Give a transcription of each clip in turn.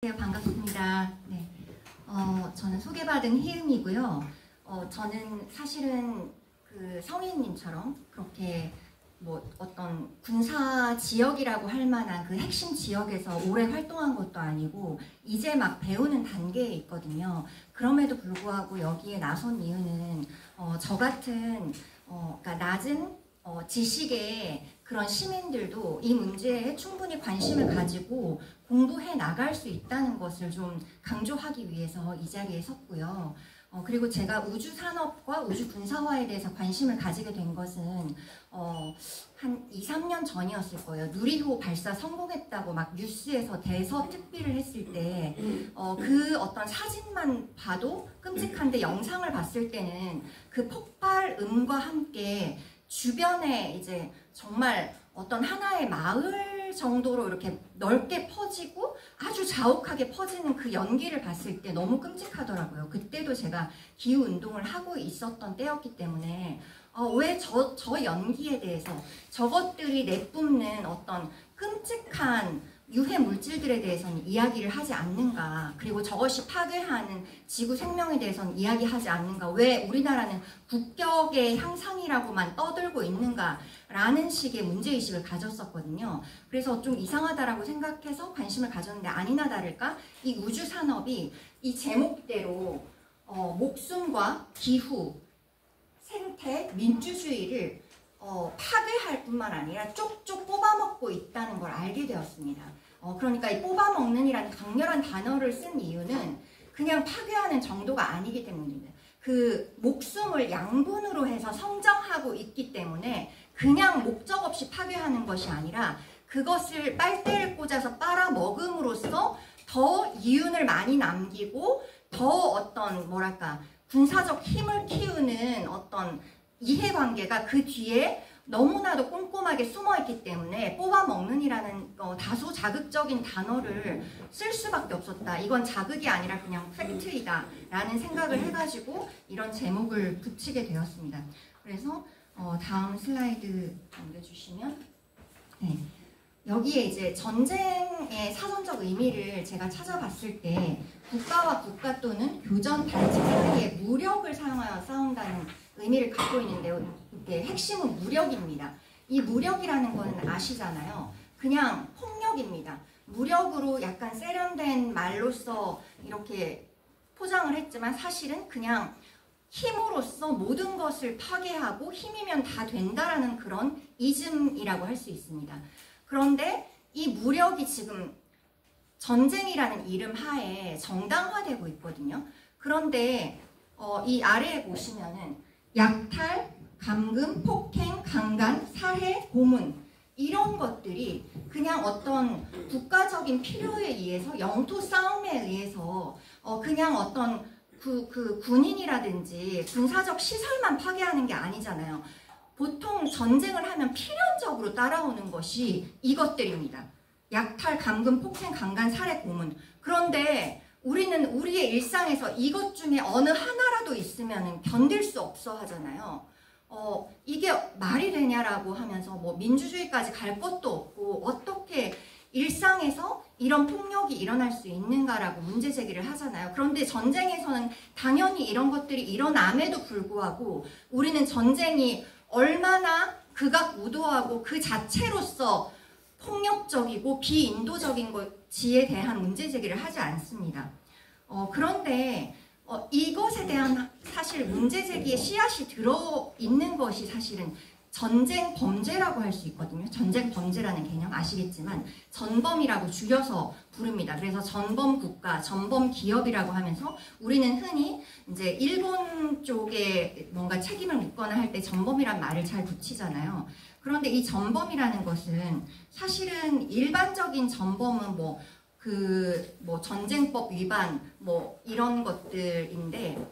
네, 반갑습니다. 네, 저는 소개받은 희은이고요. 저는 사실은 그 성인님처럼 그렇게 뭐 어떤 군사 지역이라고 할 만한 그 핵심 지역에서 오래 활동한 것도 아니고 이제 막 배우는 단계에 있거든요. 그럼에도 불구하고 여기에 나선 이유는 저 같은 그러니까 낮은 지식의 그런 시민들도 이 문제에 충분히 관심을 가지고 공부해 나갈 수 있다는 것을 좀 강조하기 위해서 이 자리에 섰고요. 그리고 제가 우주산업과 우주군사화에 대해서 관심을 가지게 된 것은 한 2, 3년 전이었을 거예요. 누리호 발사 성공했다고 막 뉴스에서 대서특비를 했을 때 그 어떤 사진만 봐도 끔찍한데 영상을 봤을 때는 그 폭발음과 함께 주변에 이제 정말 어떤 하나의 마을 정도로 이렇게 넓게 퍼지고 아주 자욱하게 퍼지는 그 연기를 봤을 때 너무 끔찍하더라고요. 그때도 제가 기후운동을 하고 있었던 때였기 때문에 왜 저 연기에 대해서 저것들이 내뿜는 어떤 끔찍한 유해 물질들에 대해서는 이야기를 하지 않는가, 그리고 저것이 파괴하는 지구 생명에 대해서는 이야기하지 않는가, 왜 우리나라는 국격의 향상이라고만 떠들고 있는가 라는 식의 문제의식을 가졌었거든요. 그래서 좀 이상하다라고 생각해서 관심을 가졌는데 아니나 다를까 이 우주산업이 이 제목대로 목숨과 기후, 생태, 민주주의를 파괴할 뿐만 아니라 쪽쪽 뽑아먹고 있다는 걸 알게 되었습니다. 그러니까 이 뽑아먹는이라는 강렬한 단어를 쓴 이유는 그냥 파괴하는 정도가 아니기 때문입니다. 그 목숨을 양분으로 해서 성장하고 있기 때문에 그냥 목적 없이 파괴하는 것이 아니라 그것을 빨대를 꽂아서 빨아먹음으로써 더 이윤을 많이 남기고 더 어떤 뭐랄까 군사적 힘을 키우는 어떤 이해관계가 그 뒤에 너무나도 꼼꼼하게 숨어있기 때문에 뽑아먹는이라는 다소 자극적인 단어를 쓸 수밖에 없었다. 이건 자극이 아니라 그냥 팩트이다 라는 생각을 해가지고 이런 제목을 붙이게 되었습니다. 그래서 다음 슬라이드 넘겨주시면 네. 여기에 이제 전쟁의 사전적 의미를 제가 찾아봤을 때 국가와 국가 또는 교전 단체 사이에 무력을 사용하여 싸운다는 의미를 갖고 있는데요. 이게 핵심은 무력입니다. 이 무력이라는 거는 아시잖아요. 그냥 폭력입니다. 무력으로 약간 세련된 말로써 이렇게 포장을 했지만 사실은 그냥 힘으로써 모든 것을 파괴하고 힘이면 다 된다라는 그런 이즘이라고 할 수 있습니다. 그런데 이 무력이 지금 전쟁이라는 이름 하에 정당화되고 있거든요. 그런데 이 아래에 보시면은 약탈, 감금, 폭행, 강간, 살해, 고문 이런 것들이 그냥 어떤 국가적인 필요에 의해서 영토 싸움에 의해서 그냥 어떤 그 군인이라든지 군사적 시설만 파괴하는 게 아니잖아요. 보통 전쟁을 하면 필연적으로 따라오는 것이 이것들입니다. 약탈, 감금, 폭행, 강간, 살해, 고문. 그런데 우리는 우리의 일상에서 이것 중에 어느 하나라도 있으면 견딜 수 없어 하잖아요. 이게 말이 되냐라고 하면서 뭐 민주주의까지 갈 것도 없고 어떻게 일상에서 이런 폭력이 일어날 수 있는가라고 문제 제기를 하잖아요. 그런데 전쟁에서는 당연히 이런 것들이 일어남에도 불구하고 우리는 전쟁이 얼마나 극악무도하고 그 자체로서 폭력적이고 비인도적인 것지에 대한 문제 제기를 하지 않습니다. 그런데 이것에 대한 사실 문제 제기의 씨앗이 들어있는 것이 사실은 전쟁 범죄라고 할 수 있거든요. 전쟁 범죄라는 개념 아시겠지만 전범이라고 줄여서 부릅니다. 그래서 전범 국가, 전범 기업이라고 하면서 우리는 흔히 이제 일본 쪽에 뭔가 책임을 묻거나 할 때 전범이란 말을 잘 붙이잖아요. 그런데 이 전범이라는 것은 사실은 일반적인 전범은 뭐 전쟁법 위반 뭐 이런 것들인데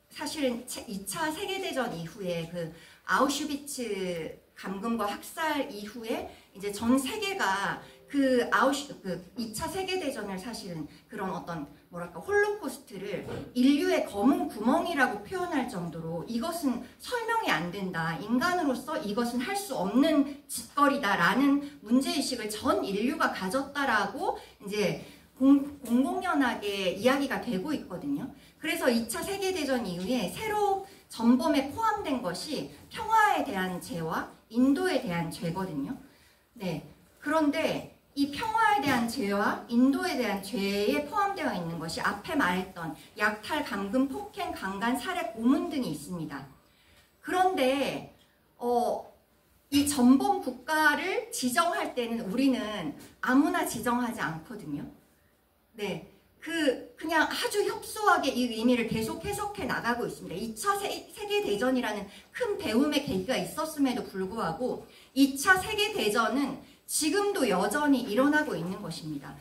사실은 2차 세계대전 이후에 그 아우슈비츠 감금과 학살 이후에 이제 전 세계가 그 2차 세계대전을 사실은 그런 어떤 뭐랄까 홀로코스트를 인류의 검은 구멍이라고 표현할 정도로 이것은 설명이 안 된다. 인간으로서 이것은 할 수 없는 짓거리다라는 문제의식을 전 인류가 가졌다라고 이제 공공연하게 이야기가 되고 있거든요. 그래서 2차 세계대전 이후에 새로 전범에 포함된 것이 평화에 대한 죄와 인도에 대한 죄거든요. 네. 그런데 이 평화에 대한 죄와 인도에 대한 죄에 포함되어 있는 것이 앞에 말했던 약탈, 감금, 폭행, 강간, 살해, 고문 등이 있습니다. 그런데 이 전범 국가를 지정할 때는 우리는 아무나 지정하지 않거든요. 네. 그냥 아주 협소하게 이 의미를 계속 해석해 나가고 있습니다. 2차 세계대전이라는 큰 배움의 계기가 있었음에도 불구하고 2차 세계대전은 지금도 여전히 일어나고 있는 것입니다.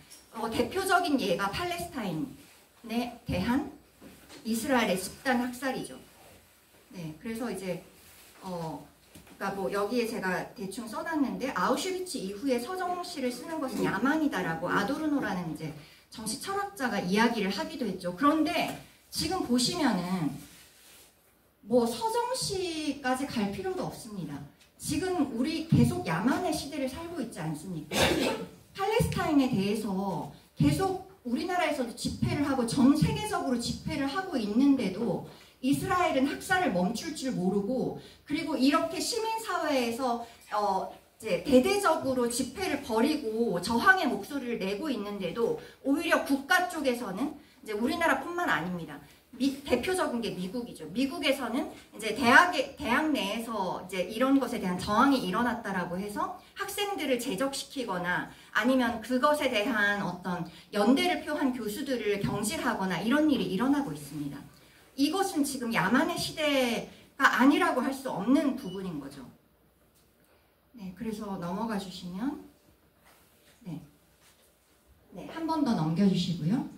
대표적인 예가 팔레스타인에 대한 이스라엘의 집단 학살이죠. 네, 그래서 이제 그러니까 뭐 여기에 제가 대충 써놨는데 아우슈비츠 이후에 서정시를 쓰는 것은 야만이다라고 아도르노라는 이제 정치 철학자가 이야기를 하기도 했죠. 그런데 지금 보시면은 뭐 서정시까지 갈 필요도 없습니다. 지금 우리 계속 야만의 시대를 살고 있지 않습니까? 팔레스타인에 대해서 계속 우리나라에서도 집회를 하고 전 세계적으로 집회를 하고 있는데도 이스라엘은 학살을 멈출 줄 모르고 그리고 이렇게 시민사회에서 이제 대대적으로 집회를 벌이고 저항의 목소리를 내고 있는데도 오히려 국가 쪽에서는 이제 우리나라뿐만 아닙니다. 대표적인 게 미국이죠. 미국에서는 이제 대학 내에서 이제 이런 것에 대한 저항이 일어났다라고 해서 학생들을 제적시키거나 아니면 그것에 대한 어떤 연대를 표한 교수들을 경질하거나 이런 일이 일어나고 있습니다. 이것은 지금 야만의 시대가 아니라고 할 수 없는 부분인 거죠. 네, 그래서 넘어가 주시면 네, 한 번 더 넘겨주시고요.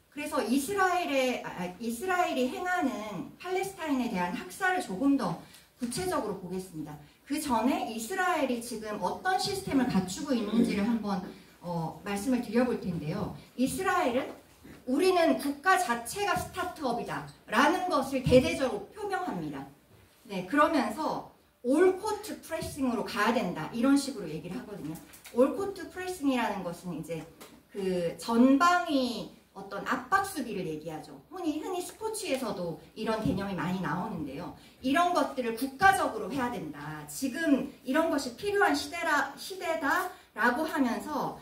그래서 이스라엘이 행하는 팔레스타인에 대한 학살을 조금 더 구체적으로 보겠습니다. 그 전에 이스라엘이 지금 어떤 시스템을 갖추고 있는지를 한번 말씀을 드려볼 텐데요. 이스라엘은 우리는 국가 자체가 스타트업이다 라는 것을 대대적으로 표명합니다. 네, 그러면서 올코트 프레싱으로 가야 된다 이런 식으로 얘기를 하거든요. 올코트 프레싱이라는 것은 이제 그 전방위 어떤 압박 수비를 얘기하죠. 흔히 스포츠에서도 이런 개념이 많이 나오는데요. 이런 것들을 국가적으로 해야 된다. 지금 이런 것이 필요한 시대다라고 하면서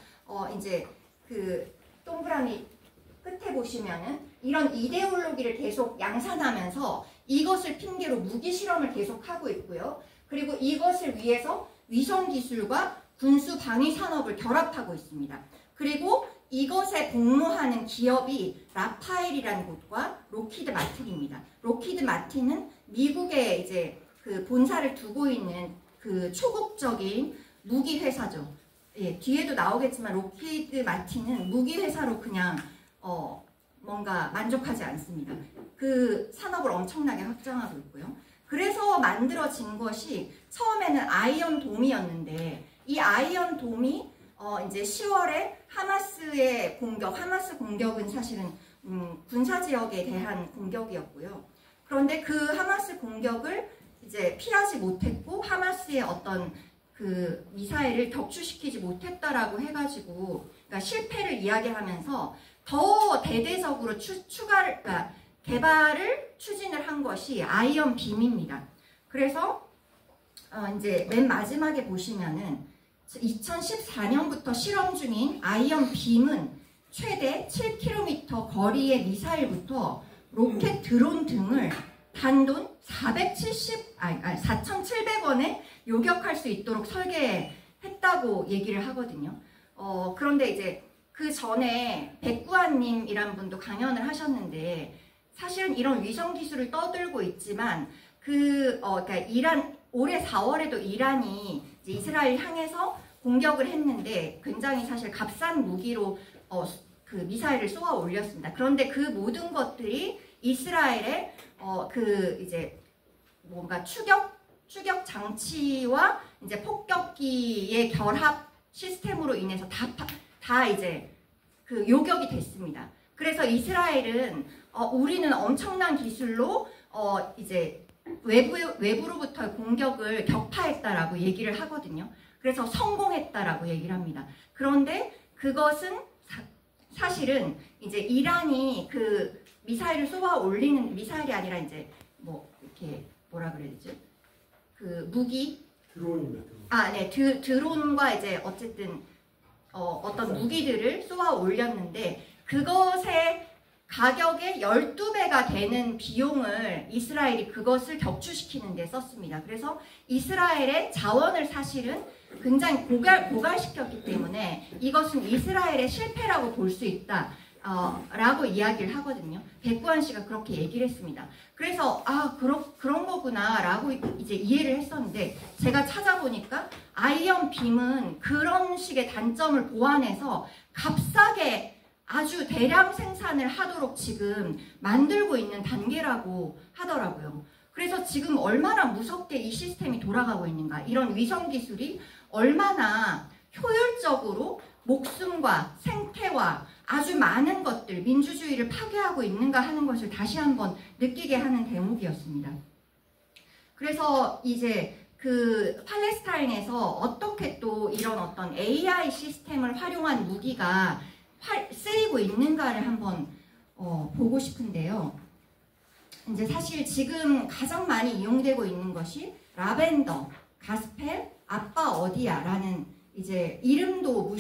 이제 그 동그라미 끝에 보시면은 이런 이데올로기를 계속 양산하면서 이것을 핑계로 무기 실험을 계속하고 있고요. 그리고 이것을 위해서 위성 기술과 군수 방위 산업을 결합하고 있습니다. 그리고 이것에 복무하는 기업이 라파엘이라는 곳과 로키드 마틴입니다. 로키드 마틴은 미국에 이제 그 본사를 두고 있는 그 초국적인 무기 회사죠. 예, 뒤에도 나오겠지만 로키드 마틴은 무기 회사로 그냥 뭔가 만족하지 않습니다. 그 산업을 엄청나게 확장하고 있고요. 그래서 만들어진 것이 처음에는 아이언 돔이었는데 이 아이언 돔이 이제 10월에 하마스 공격은 사실은 군사 지역에 대한 공격이었고요. 그런데 그 하마스 공격을 이제 피하지 못했고 하마스의 어떤 그 미사일을 격추시키지 못했다라고 해가지고 그러니까 실패를 이야기하면서 더 대대적으로 그러니까 개발을 추진을 한 것이 아이언 빔입니다. 그래서 이제 맨 마지막에 보시면은 2014년부터 실험 중인 아이언 빔은 최대 7km 거리의 미사일부터 로켓 드론 등을 단돈 4,700원에 요격할 수 있도록 설계했다고 얘기를 하거든요. 그런데 이제 그 전에 백구환님이란 분도 강연을 하셨는데 사실은 이런 위성 기술을 떠들고 있지만 그러니까 올해 4월에도 이란이 이제 이스라엘 향해서 공격을 했는데 굉장히 사실 값싼 무기로 그 미사일을 쏘아 올렸습니다. 그런데 그 모든 것들이 이스라엘의 그 이제 뭔가 추격 장치와 이제 폭격기의 결합 시스템으로 인해서 다 이제 그 요격이 됐습니다. 그래서 이스라엘은 우리는 엄청난 기술로 이제 외부로부터의 공격을 격파했다라고 얘기를 하거든요. 그래서 성공했다라고 얘기를 합니다. 그런데 그것은 사실은 이제 이란이 그 미사일을 쏘아 올리는 미사일이 아니라 이제 뭐 이렇게 뭐라 그래야 되죠? 그 무기 드론입니다. 네, 드론과 이제 어쨌든 어떤 무기들을 쏘아 올렸는데 그것의 가격의 12배가 되는 비용을 이스라엘이 그것을 격추시키는 데 썼습니다. 그래서 이스라엘의 자원을 사실은 굉장히 고갈시켰기 때문에 이것은 이스라엘의 실패라고 볼 수 있다. 라고 이야기를 하거든요. 백구한 씨가 그렇게 얘기를 했습니다. 그래서 그런 거구나 라고 이제 이해를 했었는데 제가 찾아보니까 아이언 빔은 그런 식의 단점을 보완해서 값싸게 아주 대량 생산을 하도록 지금 만들고 있는 단계라고 하더라고요. 그래서 지금 얼마나 무섭게 이 시스템이 돌아가고 있는가, 이런 위성 기술이 얼마나 효율적으로 목숨과 생태와 아주 많은 것들, 민주주의를 파괴하고 있는가 하는 것을 다시 한번 느끼게 하는 대목이었습니다. 그래서 이제 그 팔레스타인에서 어떻게 또 이런 어떤 AI 시스템을 활용한 무기가 쓰이고 있는가를 한번 보고 싶은데요. 이제 사실 지금 가장 많이 이용되고 있는 것이 라벤더, 가스펠, 아빠 어디야라는 이제 이름도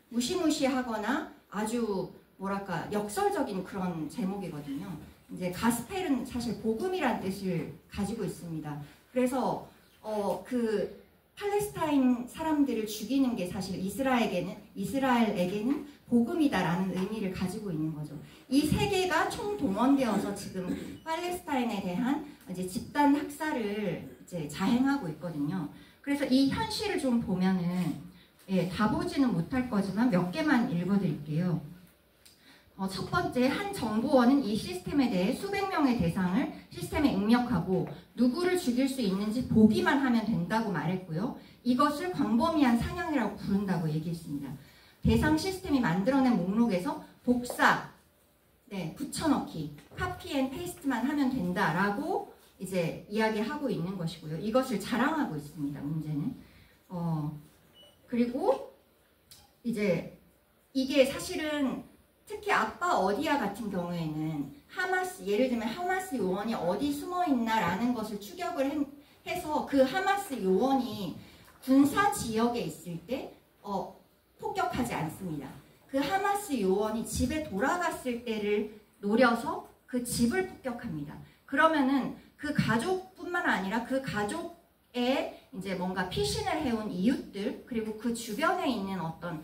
무시무시하거나 아주 뭐랄까 역설적인 그런 제목이거든요. 이제 가스펠은 사실 복음이란 뜻을 가지고 있습니다. 그래서 그 팔레스타인 사람들을 죽이는 게 사실 이스라엘에게는 복음이다라는 의미를 가지고 있는 거죠. 이 세 개가 총동원되어서 지금 팔레스타인에 대한 이제 집단 학살을 이제 자행하고 있거든요. 그래서 이 현실을 좀 보면은 다 보지는 못할 거지만 몇 개만 읽어드릴게요. 첫 번째, 한 정보원은 이 시스템에 대해 수백 명의 대상을 시스템에 입력하고 누구를 죽일 수 있는지 보기만 하면 된다고 말했고요. 이것을 광범위한 사냥이라고 부른다고 얘기했습니다. 대상 시스템이 만들어낸 목록에서 복사, 붙여넣기, 카피 앤 페이스트만 하면 된다라고 이제 이야기하고 있는 것이고요. 이것을 자랑하고 있습니다. 문제는. 그리고 이제 이게 사실은 특히 아빠 어디야 같은 경우에는 예를 들면 하마스 요원이 어디 숨어 있나라는 것을 추격을 해서 그 하마스 요원이 군사 지역에 있을 때 폭격하지 않습니다. 그 하마스 요원이 집에 돌아갔을 때를 노려서 그 집을 폭격합니다. 그러면은 그 가족뿐만 아니라 그 가족의 이제 뭔가 피신을 해온 이웃들, 그리고 그 주변에 있는 어떤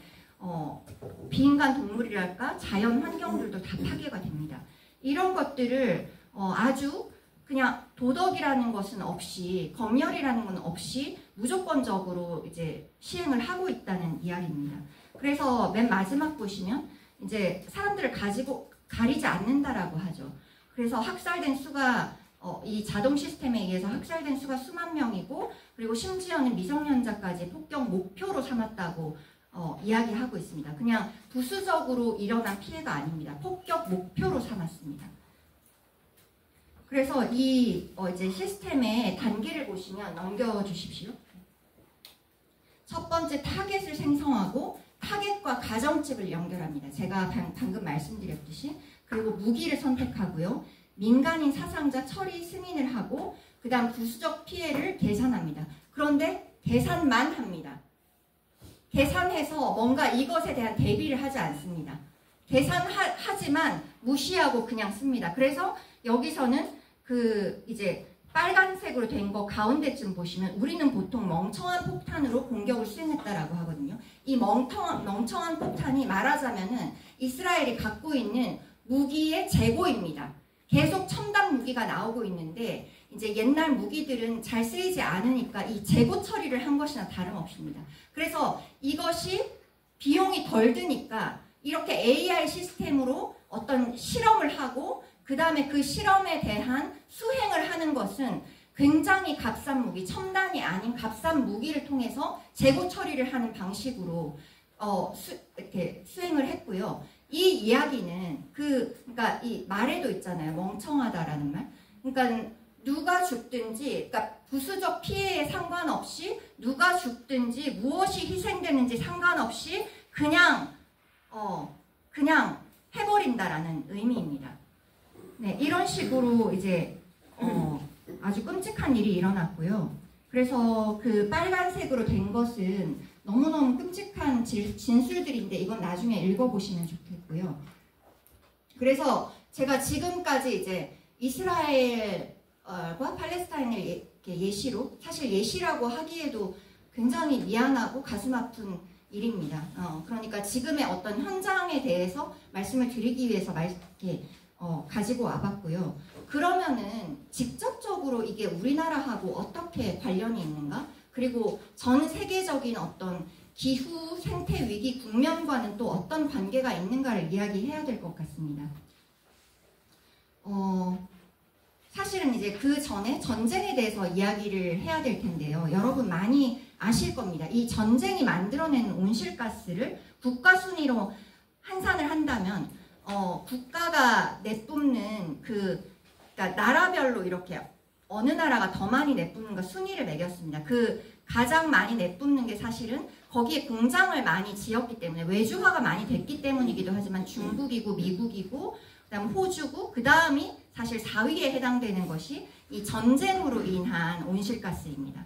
비인간 동물이랄까 자연 환경들도 다 파괴가 됩니다. 이런 것들을 아주 그냥 도덕이라는 것은 없이, 검열이라는 건 없이 무조건적으로 이제 시행을 하고 있다는 이야기입니다. 그래서 맨 마지막 보시면 이제 사람들을 가리지 않는다라고 하죠. 그래서 학살된 수가 이 자동 시스템에 의해서 학살된 수가 수만 명이고, 그리고 심지어는 미성년자까지 폭격 목표로 삼았다고 이야기하고 있습니다. 그냥 부수적으로 일어난 피해가 아닙니다. 폭격 목표로 삼았습니다. 그래서 이 이제 시스템의 단계를 보시면 넘겨주십시오. 첫 번째, 타겟을 생성하고 타겟과 가정집을 연결합니다. 제가 방금 말씀드렸듯이. 그리고 무기를 선택하고요. 민간인 사상자 처리 승인을 하고, 그 다음 부수적 피해를 계산합니다. 그런데 계산만 합니다. 계산해서 뭔가 이것에 대한 대비를 하지 않습니다. 계산하지만 무시하고 그냥 씁니다. 그래서 여기서는 그 이제 빨간색으로 된 거 가운데쯤 보시면 우리는 보통 멍청한 폭탄으로 공격을 수행했다라고 하거든요. 이 멍청한 폭탄이 말하자면은 이스라엘이 갖고 있는 무기의 재고입니다. 계속 첨단 무기가 나오고 있는데 이제 옛날 무기들은 잘 쓰이지 않으니까 이 재고 처리를 한 것이나 다름없습니다. 그래서 이것이 비용이 덜 드니까 이렇게 AI 시스템으로 어떤 실험을 하고, 그 다음에 그 실험에 대한 수행을 하는 것은 굉장히 값싼 무기, 첨단이 아닌 값싼 무기를 통해서 재고 처리를 하는 방식으로 이렇게 수행을 했고요. 이 이야기는 그러니까 이 말에도 있잖아요. 멍청하다라는 말. 그러니까 누가 죽든지, 그러니까 부수적 피해에 상관없이 누가 죽든지 무엇이 희생되는지 상관없이 그냥 그냥 해버린다라는 의미입니다. 네, 이런 식으로 이제 아주 끔찍한 일이 일어났고요. 그래서 그 빨간색으로 된 것은 너무너무 끔찍한 진술들인데 이건 나중에 읽어보시면 좋겠고요. 그래서 제가 지금까지 이제 이스라엘과 팔레스타인을 이렇게 예시로, 사실 예시라고 하기에도 굉장히 미안하고 가슴 아픈 일입니다. 그러니까 지금의 어떤 현장에 대해서 말씀을 드리기 위해서 이렇게 가지고 와봤고요. 그러면은 직접적으로 이게 우리나라하고 어떻게 관련이 있는가? 그리고 전 세계적인 어떤 기후, 생태 위기 국면과는 또 어떤 관계가 있는가를 이야기해야 될 것 같습니다. 사실은 이제 그 전에 전쟁에 대해서 이야기를 해야 될 텐데요. 여러분 많이 아실 겁니다. 이 전쟁이 만들어내는 온실가스를 국가 순위로 환산을 한다면 국가가 내뿜는 그러니까 나라별로 이렇게 어느 나라가 더 많이 내뿜는가 순위를 매겼습니다. 그 가장 많이 내뿜는 게 사실은 거기에 공장을 많이 지었기 때문에 외주화가 많이 됐기 때문이기도 하지만 중국이고 미국이고 그다음 호주고 그 다음이 사실 4위에 해당되는 것이 이 전쟁으로 인한 온실가스입니다.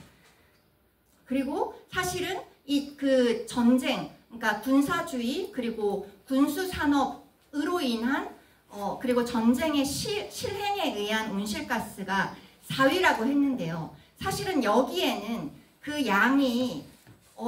그리고 사실은 이 그 전쟁, 그러니까 군사주의 그리고 군수산업으로 인한 그리고 전쟁의 실행에 의한 온실가스가 4위라고 했는데요. 사실은 여기에는 그 양이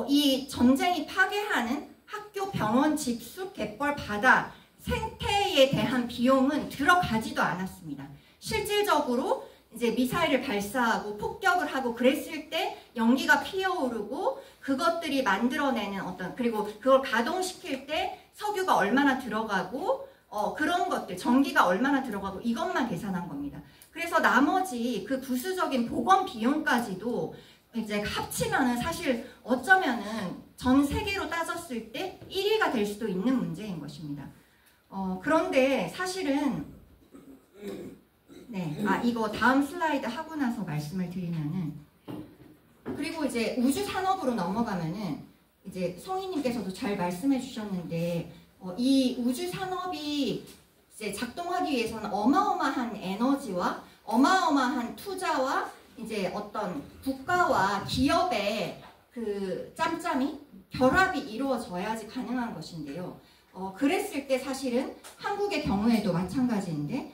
이 전쟁이 파괴하는 학교, 병원, 집, 숲, 갯벌, 바다, 생태에 대한 비용은 들어가지도 않았습니다. 실질적으로 이제 미사일을 발사하고 폭격을 하고 그랬을 때 연기가 피어오르고 그것들이 만들어내는 그리고 그걸 가동시킬 때 석유가 얼마나 들어가고 그런 것들, 전기가 얼마나 들어가고 이것만 계산한 겁니다. 그래서 나머지 그 부수적인 보건 비용까지도 이제 합치면은 사실 어쩌면은 전 세계로 따졌을 때 1위가 될 수도 있는 문제인 것입니다. 그런데 사실은 네, 이거 다음 슬라이드 하고 나서 말씀을 드리면은 그리고 이제 우주 산업으로 넘어가면은 이제 성희님께서도 잘 말씀해 주셨는데 이 우주 산업이 이제 작동하기 위해서는 어마어마한 에너지와 어마어마한 투자와 이제 어떤 국가와 기업의 그 짬짬이 결합이 이루어져야지 가능한 것인데요. 그랬을 때 사실은 한국의 경우에도 마찬가지인데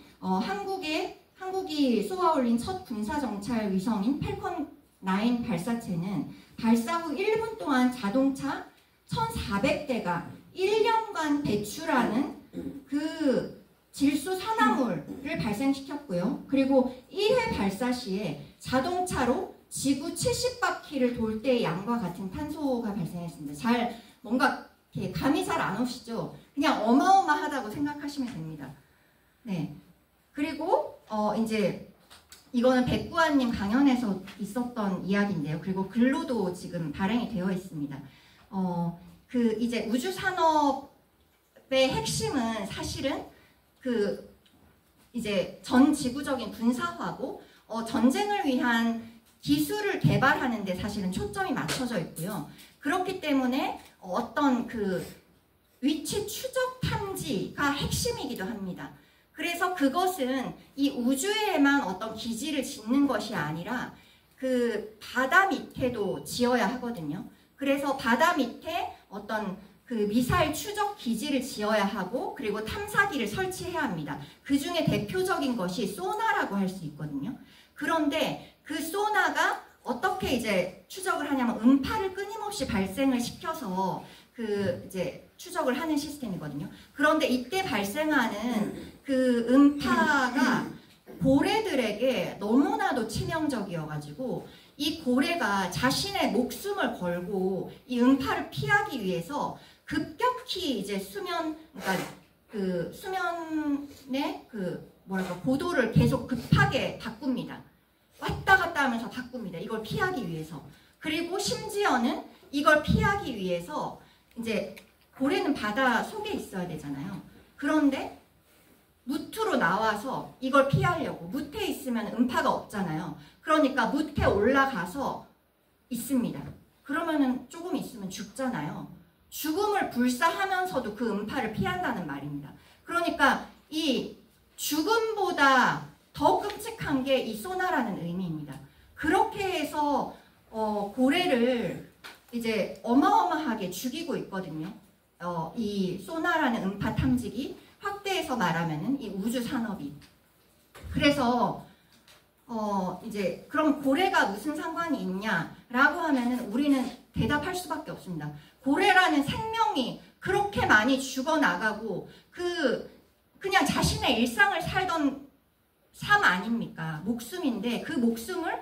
한국이 쏘아올린 첫 군사정찰 위성인 팰컨 9 발사체는 발사 후 1분 동안 자동차 1,400대가 1년간 배출하는 그 질소 산화물을 발생시켰고요. 그리고 1회 발사 시에 자동차로 지구 70바퀴를 돌 때의 양과 같은 탄소가 발생했습니다. 뭔가 감이 잘 안 오시죠? 그냥 어마어마하다고 생각하시면 됩니다. 네. 그리고 이제 이거는 백구아님 강연에서 있었던 이야기인데요. 그리고 글로도 지금 발행이 되어 있습니다. 그 이제 우주 산업의 핵심은 사실은 그 이제 전 지구적인 군사화고 전쟁을 위한 기술을 개발하는 데 사실은 초점이 맞춰져 있고요. 그렇기 때문에 어떤 그 위치 추적 탐지가 핵심이기도 합니다. 그래서 그것은 이 우주에만 어떤 기지를 짓는 것이 아니라 그 바다 밑에도 지어야 하거든요. 그래서 바다 밑에 어떤 그 미사일 추적 기지를 지어야 하고 그리고 탐사기를 설치해야 합니다. 그 중에 대표적인 것이 소나라고 할 수 있거든요. 그런데 그 소나가 어떻게 이제 추적을 하냐면 음파를 끊임없이 발생을 시켜서 그 이제 추적을 하는 시스템이거든요. 그런데 이때 발생하는 그 음파가 고래들에게 너무나도 치명적이어가지고 이 고래가 자신의 목숨을 걸고 이 음파를 피하기 위해서 급격히 이제 그러니까 그 수면의 그 고도를 계속 급하게 바꿉니다. 왔다 갔다 하면서 바꿉니다. 이걸 피하기 위해서. 그리고 심지어는 이걸 피하기 위해서 이제 고래는 바다 속에 있어야 되잖아요. 그런데 무트로 나와서 이걸 피하려고 무트에 있으면 음파가 없잖아요. 그러니까 무트에 올라가서 있습니다. 그러면은 조금 있으면 죽잖아요. 죽음을 불사하면서도 그 음파를 피한다는 말입니다. 그러니까 이 죽음보다 더 끔찍한 게 이 소나라는 의미입니다. 그렇게 해서 고래를 이제 어마어마하게 죽이고 있거든요. 이 소나라는 음파 탐지기, 확대해서 말하면은 이 우주 산업이. 그래서 이제 그럼 고래가 무슨 상관이 있냐라고 하면은 우리는 대답할 수밖에 없습니다. 고래라는 생명이 그렇게 많이 죽어나가고 그냥 자신의 일상을 살던 삶 아닙니까? 목숨인데 그 목숨을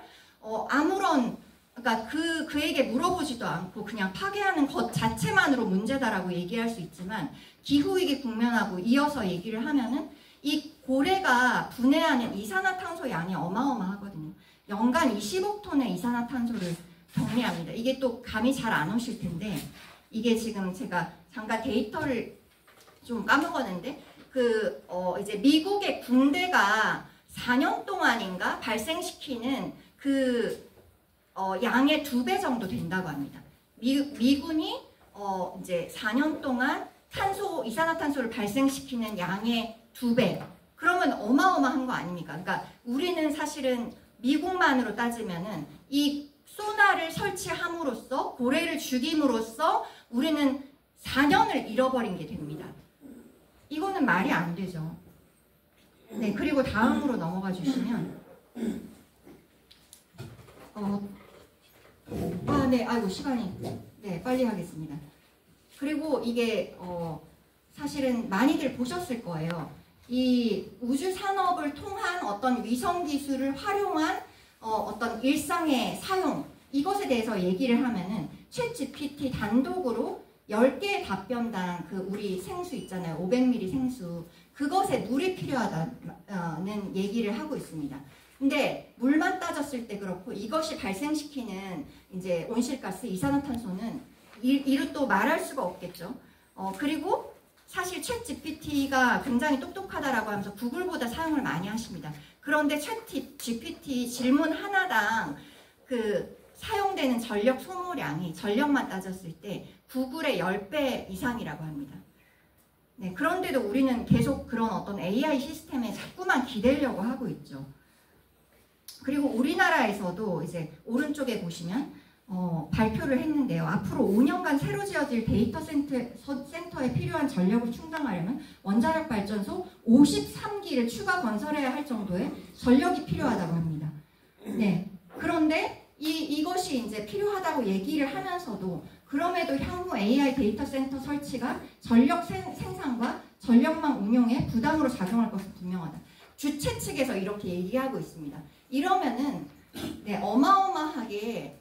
그러니까 그에게 물어보지도 않고 그냥 파괴하는 것 자체만으로 문제다라고 얘기할 수 있지만, 기후위기 국면하고 이어서 얘기를 하면은 이 고래가 분해하는 이산화탄소 양이 어마어마하거든요. 연간 20억 톤의 이산화탄소를 경리합니다. 이게 또 감이 잘 안 오실 텐데, 이게 지금 제가 잠깐 데이터를 좀 까먹었는데, 이제 미국의 군대가 4년 동안인가 발생시키는 양의 2배 정도 된다고 합니다. 미군이 이제 4년 동안 이산화탄소를 발생시키는 양의 2배. 그러면 어마어마한 거 아닙니까? 그러니까 우리는 사실은 미국만으로 따지면은 이 소나를 설치함으로써, 고래를 죽임으로써 우리는 4년을 잃어버린 게 됩니다. 이거는 말이 안 되죠. 네, 그리고 다음으로 넘어가 주시면, 네, 아이고, 시간이, 네, 빨리 하겠습니다. 그리고 이게, 사실은 많이들 보셨을 거예요. 이 우주 산업을 통한 어떤 위성 기술을 활용한 어떤 일상의 사용, 이것에 대해서 얘기를 하면은 챗 GPT 단독으로 10개의 답변당 우리 생수 있잖아요. 500ml 생수. 그것에 물이 필요하다는 얘기를 하고 있습니다. 근데 물만 따졌을 때 그렇고, 이것이 발생시키는 이제 온실가스, 이산화탄소는 이루 또 말할 수가 없겠죠. 그리고 사실 챗 GPT가 굉장히 똑똑하다라고 하면서 구글보다 사용을 많이 하십니다. 그런데 챗 GPT 질문 하나당 사용되는 전력 소모량이, 전력만 따졌을 때 구글의 10배 이상이라고 합니다. 네, 그런데도 우리는 계속 그런 어떤 AI 시스템에 자꾸만 기대려고 하고 있죠. 그리고 우리나라에서도 이제 오른쪽에 보시면 발표를 했는데요. 앞으로 5년간 새로 지어질 데이터 센터에 필요한 전력을 충당하려면 원자력 발전소 53기를 추가 건설해야 할 정도의 전력이 필요하다고 합니다. 네. 그런데 이것이 이제 필요하다고 얘기를 하면서도, 그럼에도 향후 AI 데이터 센터 설치가 전력 생산과 전력망 운용에 부담으로 작용할 것은 분명하다. 주최 측에서 이렇게 얘기하고 있습니다. 이러면은 네, 어마어마하게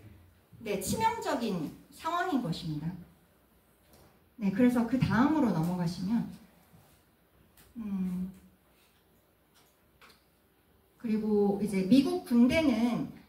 치명적인 상황인 것입니다. 네, 그래서 그 다음으로 넘어가시면, 그리고 이제 미국 군대는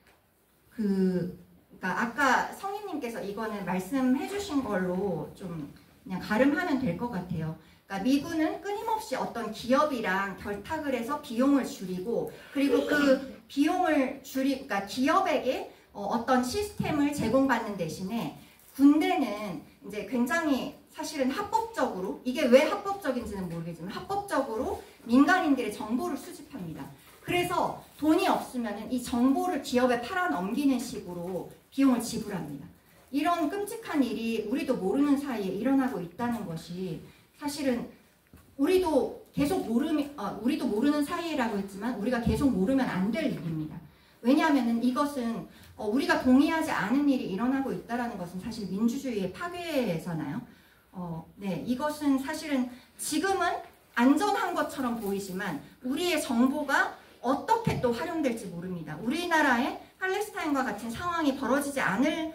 그러니까 아까 성인님께서 이거는 말씀해 주신 걸로 좀 그냥 가름하면 될 것 같아요. 그러니까 미군은 끊임없이 어떤 기업이랑 결탁을 해서 비용을 줄이고, 그리고 그 비용을 그러니까 기업에게 어떤 시스템을 제공받는 대신에 군대는 이제 굉장히 사실은 합법적으로, 이게 왜 합법적인지는 모르겠지만 합법적으로 민간인들의 정보를 수집합니다. 그래서 돈이 없으면 이 정보를 기업에 팔아 넘기는 식으로 비용을 지불합니다. 이런 끔찍한 일이 우리도 모르는 사이에 일어나고 있다는 것이, 사실은 우리도 모르는 사이라고 했지만 우리가 계속 모르면 안 될 일입니다. 왜냐하면 이것은 우리가 동의하지 않은 일이 일어나고 있다는 것은 사실 민주주의의 파괴잖아요. 네, 이것은 사실은 지금은 안전한 것처럼 보이지만 우리의 정보가 어떻게 또 활용될지 모릅니다. 우리나라에 팔레스타인과 같은 상황이 벌어지지 않을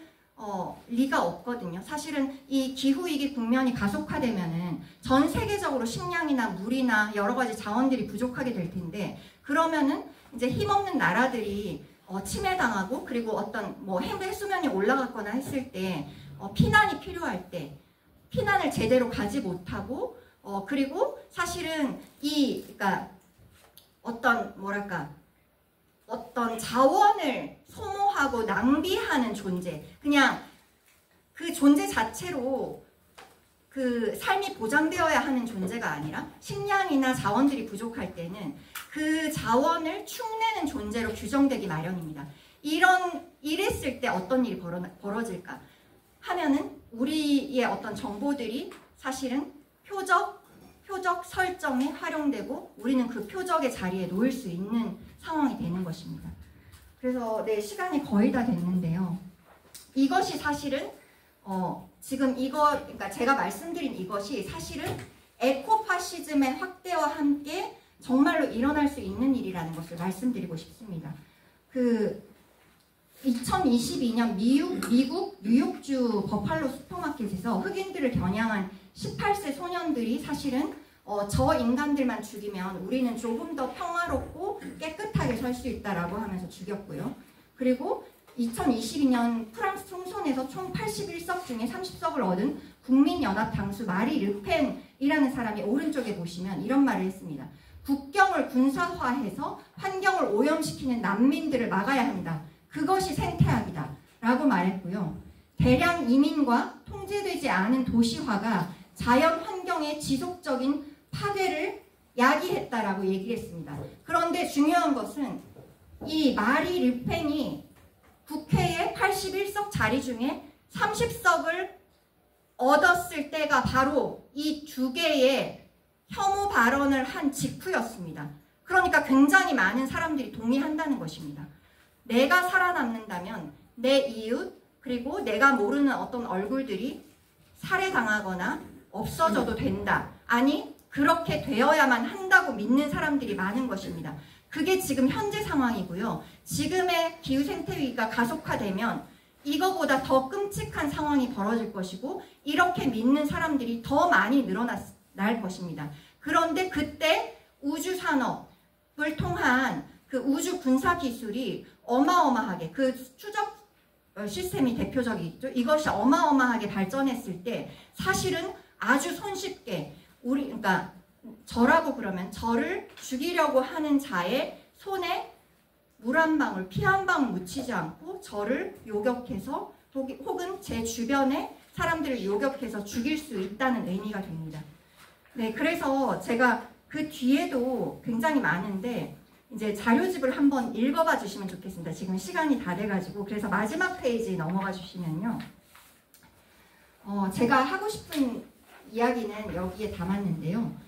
리가 없거든요. 사실은 이 기후위기 국면이 가속화되면은 전 세계적으로 식량이나 물이나 여러 가지 자원들이 부족하게 될 텐데, 그러면은 이제 힘없는 나라들이 침해당하고, 그리고 어떤 해수면이 올라갔거나 했을 때 피난이 필요할 때 피난을 제대로 가지 못하고, 그리고 사실은 그러니까 어떤 자원을 소모하고 낭비하는 존재, 그냥 그 존재 자체로 그 삶이 보장되어야 하는 존재가 아니라 식량이나 자원들이 부족할 때는 그 자원을 축내는 존재로 규정되기 마련입니다. 이랬을 때 어떤 일이 벌어질까 하면은 우리의 어떤 정보들이 사실은 표적 설정에 활용되고 우리는 그 표적의 자리에 놓일 수 있는 상황이 되는 것입니다. 그래서 네, 시간이 거의 다 됐는데요. 이것이 사실은 지금 그러니까 제가 말씀드린 이것이 사실은 에코파시즘의 확대와 함께 정말로 일어날 수 있는 일이라는 것을 말씀드리고 싶습니다. 2022년 미국 뉴욕주 버팔로 슈퍼마켓에서 흑인들을 겨냥한 18세 소년들이 사실은 저 인간들만 죽이면 우리는 조금 더 평화롭고 깨끗하게 살 수 있다라고 하면서 죽였고요. 그리고 2022년 프랑스 총선에서 총 81석 중에 30석을 얻은 국민연합 당수 마리 르펜이라는 사람이 오른쪽에 보시면 이런 말을 했습니다. 국경을 군사화해서 환경을 오염시키는 난민들을 막아야 한다. 그것이 생태학이다. 라고 말했고요. 대량 이민과 통제되지 않은 도시화가 자연 환경의 지속적인 파괴를 야기했다라고 얘기를 했습니다. 그런데 중요한 것은 이 마리 르펜이 국회에 81석 자리 중에 30석을 얻었을 때가 바로 이 두 개의 혐오 발언을 한 직후였습니다. 그러니까 굉장히 많은 사람들이 동의한다는 것입니다. 내가 살아남는다면 내 이웃 그리고 내가 모르는 어떤 얼굴들이 살해당하거나 없어져도 된다. 아니 그렇게 되어야만 한다고 믿는 사람들이 많은 것입니다. 그게 지금 현재 상황이고요. 지금의 기후생태위기가 가속화되면 이거보다 더 끔찍한 상황이 벌어질 것이고 이렇게 믿는 사람들이 더 많이 늘어날 것입니다. 그런데 그때 우주산업을 통한 그 우주 군사 기술이 어마어마하게 그 추적 시스템이 대표적이죠. 이것이 어마어마하게 발전했을 때 사실은 아주 손쉽게 그러니까 저라고 그러면 저를 죽이려고 하는 자의 손에 물 한 방울, 피 한 방울 묻히지 않고 저를 요격해서 혹은 제 주변의 사람들을 요격해서 죽일 수 있다는 의미가 됩니다. 네, 그래서 제가 그 뒤에도 굉장히 많은데 이제 자료집을 한번 읽어봐 주시면 좋겠습니다. 지금 시간이 다 돼가지고 그래서 마지막 페이지 넘어가 주시면요. 제가 하고 싶은 이야기는 여기에 담았는데요.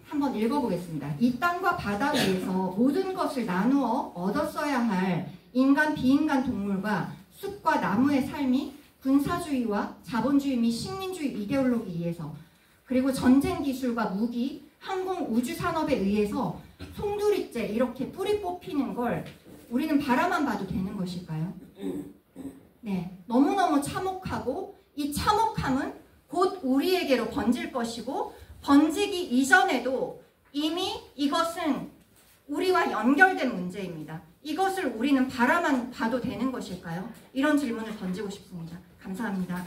한번 읽어보겠습니다. 이 땅과 바다 위에서 모든 것을 나누어 얻었어야 할 인간, 비인간 동물과 숲과 나무의 삶이 군사주의와 자본주의 및 식민주의 이데올로기에서 그리고 전쟁 기술과 무기, 항공, 우주 산업에 의해서 송두리째 이렇게 뿌리 뽑히는 걸 우리는 바라만 봐도 되는 것일까요? 네, 너무너무 참혹하고 이 참혹함은 곧 우리에게로 번질 것이고 번지기 이전에도 이미 이것은 우리와 연결된 문제입니다. 이것을 우리는 바라만 봐도 되는 것일까요? 이런 질문을 던지고 싶습니다. 감사합니다.